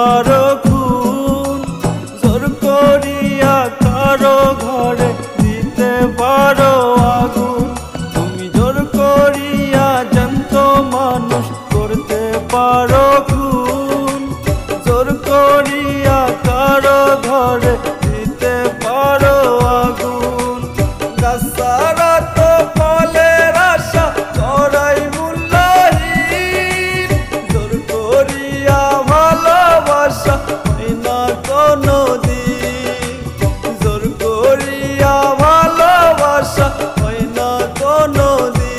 পারো খুন, জোর করিয়া কারো ঘরে দিতে পারো আগুন। তুমি জোর করিয়া জ্যান্ত মানুষ করতে পারো খুন, জোর করিয়া কারো ঘরে দিতে পারো আগুন। গাছারা তো ফলের আশা করাই মূল্যহীন, জোর করিয়া ভালোবাসা হয় না কোনো দিন, জোর করিয়া ভালোবাসা হয় না কোনো দিন।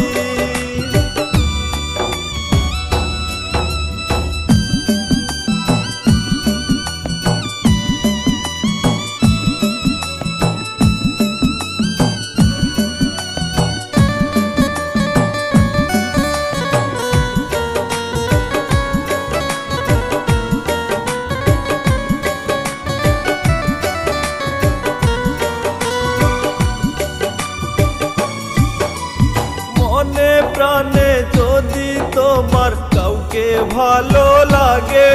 মনে প্রাণে যদি তোমার কাউকে ভালো লাগে,